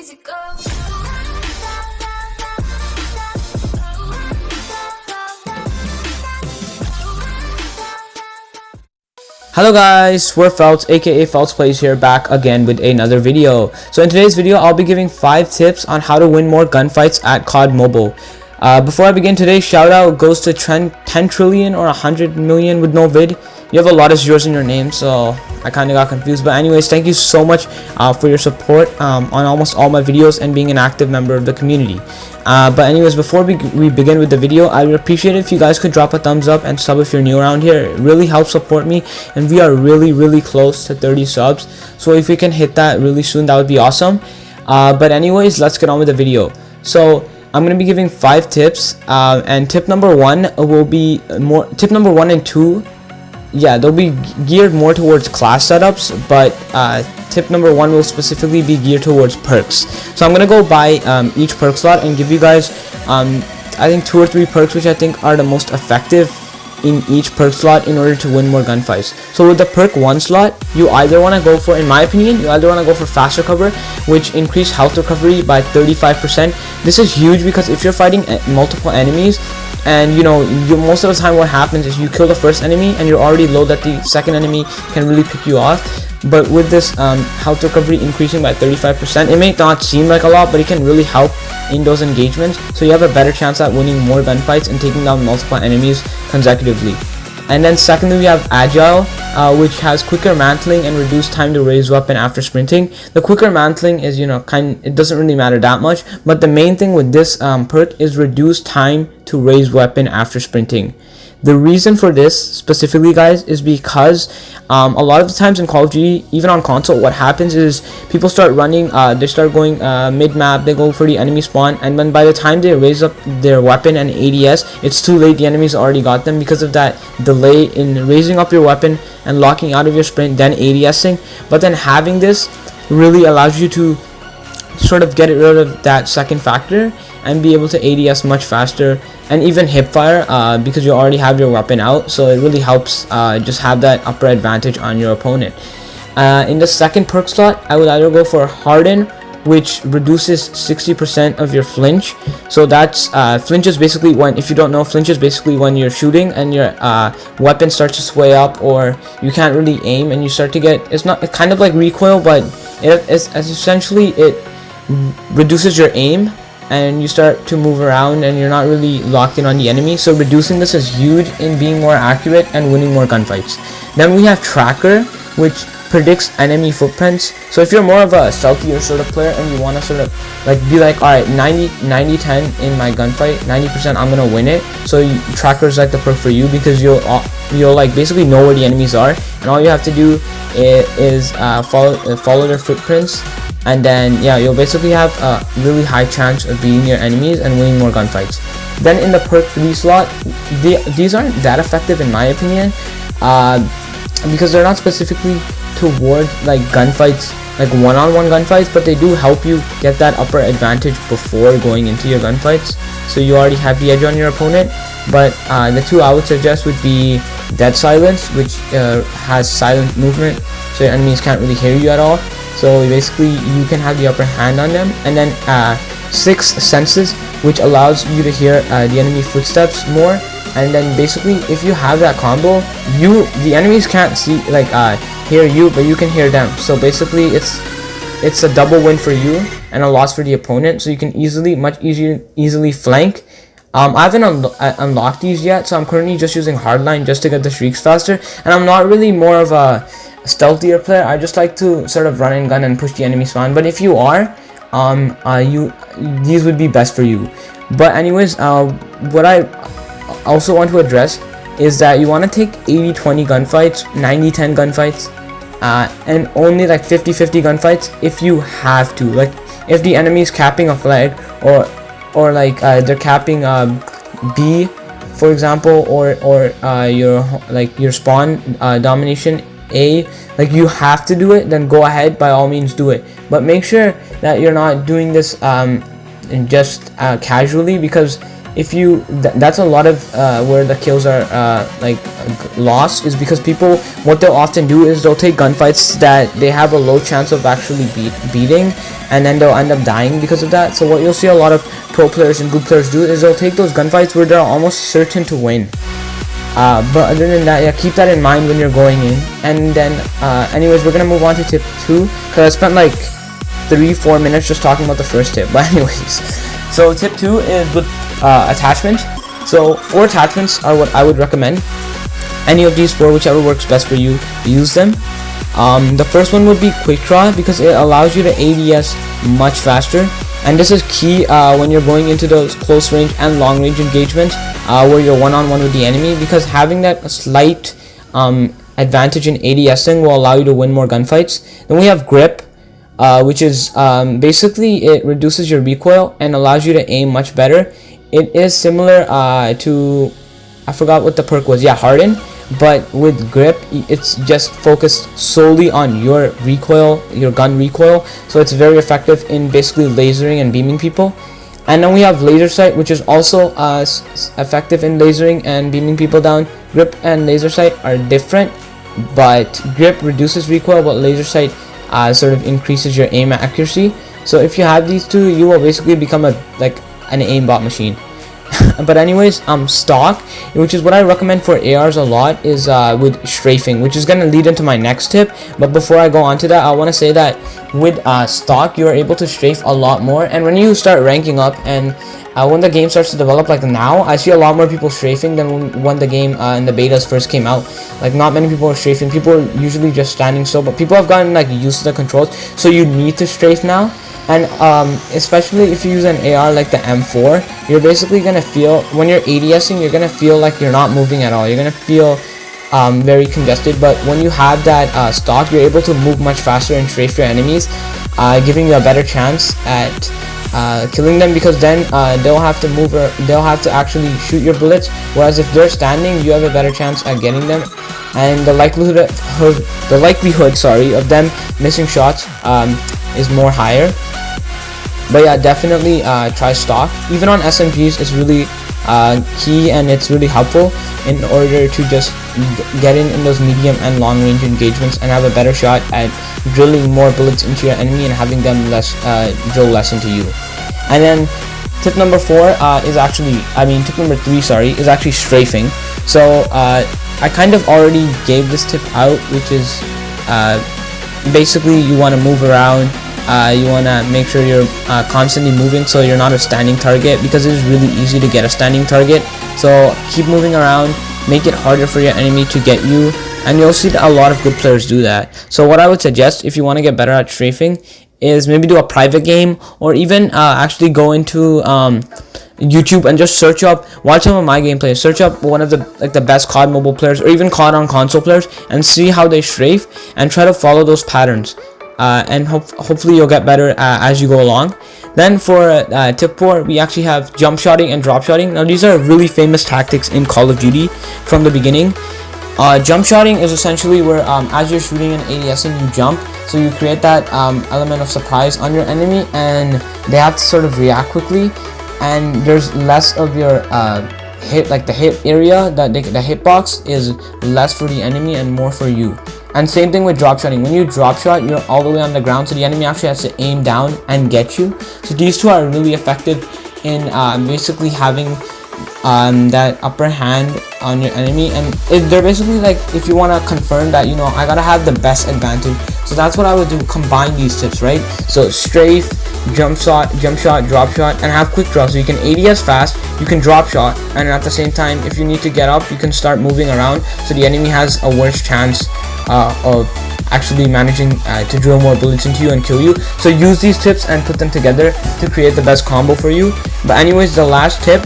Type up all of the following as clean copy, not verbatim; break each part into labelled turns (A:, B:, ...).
A: easy go.
B: Hello guys, we're Felts aka Felts Plays here, back again with another video. So in today's video I'll be giving 5 tips on how to win more gunfights at COD Mobile. Before I begin, today's shout out goes to 10 trillion or 100 million with no vid. You have a lot of zeros in your name, so I kind of got confused. But anyways, thank you so much for your support on almost all my videos and being an active member of the community. But anyways, before we begin with the video, I would appreciate it if you guys could drop a thumbs up and sub if you're new around here. It really helps support me, and we are really close to 30 subs. So if we can hit that really soon, that would be awesome. But anyways, let's get on with the video. So I'm going to be giving 5 tips, and tip number 1 will be tip number 1 and 2. Yeah, they'll be geared more towards class setups, but tip number 1 will specifically be geared towards perks. So I'm gonna go buy each perk slot and give you guys I think 2 or 3 perks which I think are the most effective in each perk slot in order to win more gunfights. So with the perk 1 slot, you either want to go for, in my opinion, you either want to go for fast recover, which increase health recovery by 35%. This is huge because if you're fighting multiple enemies, and you know, most of the time what happens is you kill the first enemy and you're already low that the second enemy can really pick you off. But with this health recovery increasing by 35%, it may not seem like a lot, but it can really help in those engagements, so you have a better chance at winning more gunfights and taking down multiple enemies consecutively. And then secondly, we have Agile, which has quicker mantling and reduced time to raise weapon after sprinting. The quicker mantling is, you know, it doesn't really matter that much, but the main thing with this perk is reduced time to raise weapon after sprinting. The reason for this specifically, guys, is because a lot of the times in Call of Duty, even on console, what happens is people start running, they start going mid-map, they go for the enemy spawn, and then by the time they raise up their weapon and ADS, it's too late. The enemy's already got them because of that delay in raising up your weapon and locking out of your sprint, then ADSing. But then having this really allows you to sort of get rid of that second factor and be able to ADS much faster, and even hipfire because you already have your weapon out, so it really helps just have that upper advantage on your opponent. In the second perk slot, I would either go for Harden, which reduces 60% of your flinch. So that's flinch is basically when, if you don't know, flinch is basically when you're shooting and your weapon starts to sway up, or you can't really aim and you start to get, it's kind of like recoil, but it's essentially it reduces your aim and you start to move around and you're not really locked in on the enemy. So reducing this is huge in being more accurate and winning more gunfights. Then we have Tracker, which predicts enemy footprints. So if you're more of a stealthier sort of player and you want to sort of like be like, alright, 90-10 in my gunfight, 90% I'm gonna win it, so Tracker is like the perk for you, because you'll like basically know where the enemies are, and all you have to do is follow their footprints, and then yeah, you'll basically have a really high chance of beating your enemies and winning more gunfights. Then in the perk 3 slot, these aren't that effective in my opinion, because they're not specifically toward like gunfights, like one-on-one gunfights, but they do help you get that upper advantage before going into your gunfights, so you already have the edge on your opponent. But the 2 I would suggest would be Dead Silence, which has silent movement, so your enemies can't really hear you at all, so basically you can have the upper hand on them. And then 6 Senses, which allows you to hear the enemy footsteps more. And then basically if you have that combo, the enemies can't see, like hear you, but you can hear them, so basically it's a double win for you and a loss for the opponent, so you can easily flank. I haven't unlocked these yet, so I'm currently just using hardline just to get the streaks faster, and I'm not really more of a stealthier player. I just like to sort of run and gun and push the enemy spawn, but if you are, these would be best for you. But anyways, what I also want to address is that you want to take 80-20 gunfights, 90-10 gunfights, and only like 50-50 gunfights if you have to. Like if the enemy is capping a flag, or like they're capping B, for example, or your spawn domination A, like you have to do it, then go ahead, by all means do it. But make sure that you're not doing this just casually, because if you that's a lot of where the kills are lost, is because people, what they'll often do is they'll take gunfights that they have a low chance of actually beating, and then they'll end up dying because of that. So what you'll see a lot of pro players and good players do is they'll take those gunfights where they're almost certain to win. But other than that, yeah, keep that in mind when you're going in. And then anyways, we're gonna move on to tip 2, because I spent like 3-4 minutes just talking about the first tip. But anyways, so tip 2 is with attachment. So 4 attachments are what I would recommend. Any of these 4, whichever works best for you, use them. The first one would be quick draw, because it allows you to ADS much faster, and this is key when you're going into those close range and long range engagements where you're one-on-one with the enemy, because having that slight advantage in ADSing will allow you to win more gunfights. Then we have grip, which is basically it reduces your recoil and allows you to aim much better. It is similar to, I forgot what the perk was, yeah, harden, but with grip it's just focused solely on your recoil, your gun recoil, so it's very effective in basically lasering and beaming people. And then we have laser sight, which is also effective in lasering and beaming people down. Grip and laser sight are different, but grip reduces recoil, but laser sight sort of increases your aim accuracy. So if you have these two, you will basically become an aimbot machine. But anyways, stock, which is what I recommend for ARs a lot, is with strafing, which is going to lead into my next tip. But before I go on to that, I want to say that with stock, you are able to strafe a lot more. And when you start ranking up, and when the game starts to develop, like now, I see a lot more people strafing than when the game in the betas first came out. Like, not many people are strafing. People are usually just standing still, but people have gotten like used to the controls, so you need to strafe now. And especially if you use an AR like the M4, you're basically gonna feel, when you're ADSing, you're gonna feel like you're not moving at all. You're gonna feel very congested. But when you have that stock, you're able to move much faster and strafe your enemies, giving you a better chance at killing them, because then they'll have to move, or they'll have to actually shoot your bullets, whereas if they're standing, you have a better chance at getting them, and the likelihood of them missing shots is more higher. But yeah, definitely try stock. Even on SMGs, it's really key, and it's really helpful in order to just get in those medium and long range engagements and have a better shot at drilling more bullets into your enemy and having them drill less into you. And then tip number 4 tip number 3, is actually strafing. So I kind of already gave this tip out, which is basically you want to move around. You want to make sure you're constantly moving, so you're not a standing target, because it is really easy to get a standing target. So keep moving around, make it harder for your enemy to get you, and you'll see that a lot of good players do that. So what I would suggest, if you want to get better at strafing, is maybe do a private game, or even actually go into YouTube and just watch some of my gameplay, search up one of the best COD mobile players, or even COD on console players, and see how they strafe, and try to follow those patterns. And hopefully you'll get better as you go along. Then for tip 4, we actually have jump shotting and drop shotting. Now these are really famous tactics in Call of Duty from the beginning. Jump shotting is essentially where as you're shooting and ADSing, you jump, so you create that element of surprise on your enemy, and they have to sort of react quickly, and there's less of your hit, like the hit area, the hitbox is less for the enemy and more for you. And same thing with drop shotting. When you drop shot, you're all the way on the ground, so the enemy actually has to aim down and get you. So these two are really effective in basically having that upper hand on your enemy, and they're basically like, if you want to confirm that, I gotta have the best advantage, so that's what I would do, combine these tips, right? So strafe, jump shot, drop shot, and have quick draw, so you can ADS fast, you can drop shot, and at the same time, if you need to get up, you can start moving around, so the enemy has a worse chance of actually managing to drill more bullets into you and kill you. So use these tips and put them together to create the best combo for you. But anyways, the last tip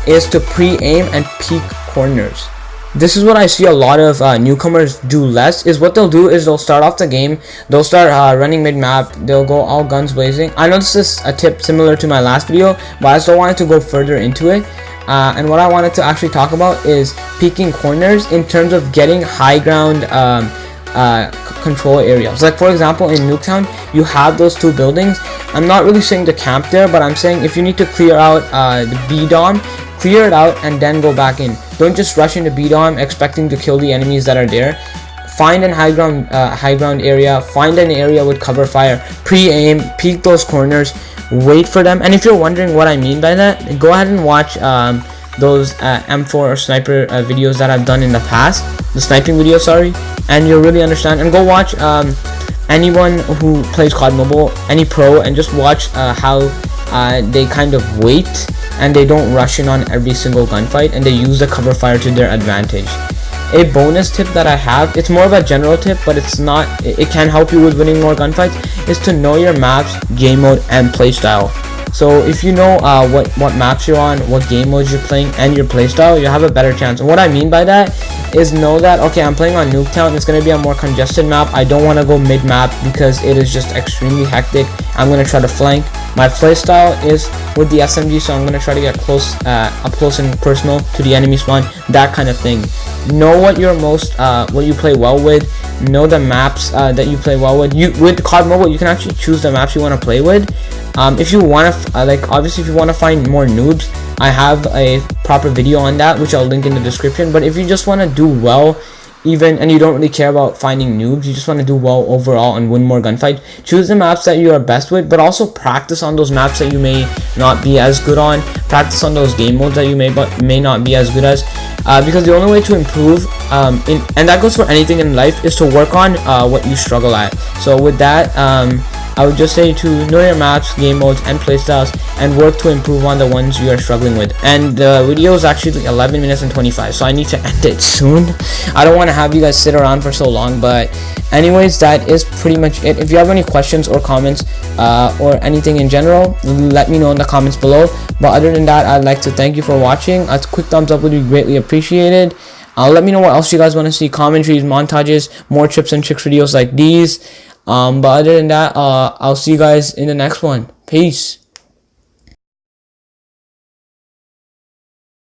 B: is to pre-aim and peek corners. This is what I see a lot of newcomers do less, is what they'll do is they'll start off the game, they'll start running mid-map, they'll go all guns blazing. I know this is a tip similar to my last video, but I still wanted to go further into it. And what I wanted to actually talk about is peeking corners in terms of getting high ground control areas. Like for example, in Nuketown, you have those 2 buildings. I'm not really saying to camp there, but I'm saying if you need to clear out the B-Dom, clear it out and then go back in. Don't just rush into B-Dom expecting to kill the enemies that are there. Find an high ground area, find an area with cover fire, pre-aim, peek those corners, wait for them. And if you're wondering what I mean by that, go ahead and watch those M4 or sniper videos that I've done in the past, the sniping videos, sorry, and you'll really understand. And go watch anyone who plays COD Mobile, any pro, and just watch how they kind of wait and they don't rush in on every single gunfight, and they use the cover fire to their advantage. A bonus tip that I have, it's more of a general tip, but it's not, it can help you with winning more gunfights, is to know your maps, game mode, and playstyle. So if you know what maps you're on, what game modes you're playing, and your playstyle, you have a better chance. And what I mean by that is know that, okay, I'm playing on Nuketown, it's going to be a more congested map. I don't want to go mid-map because it is just extremely hectic. I'm going to try to flank. My playstyle is with the SMG, so I'm going to try to get close, up close and personal to the enemy spawn, that kind of thing. Know what you're what you play well with. Know the maps that you play well with. With COD Mobile, you can actually choose the maps you want to play with. If you want to, obviously if you want to find more noobs, I have a proper video on that, which I'll link in the description. But if you just want to do well, and you don't really care about finding noobs, you just want to do well overall and win more gunfights, choose the maps that you are best with, but also practice on those maps that you may not be as good on. Practice on those game modes that you may not be as good as, because the only way to improve, and that goes for anything in life, is to work on what you struggle at. So with that, I would just say to know your maps, game modes, and playstyles, and work to improve on the ones you are struggling with. And the video is actually 11 minutes and 25, so I need to end it soon. I don't want to have you guys sit around for so long, but anyways, that is pretty much it. If you have any questions or comments or anything in general, let me know in the comments below. But other than that, I'd like to thank you for watching. A quick thumbs up would be greatly appreciated. Let me know what else you guys want to see, commentaries, montages, more tips and tricks videos like these. But other than that, I'll see you guys in the next one. Peace.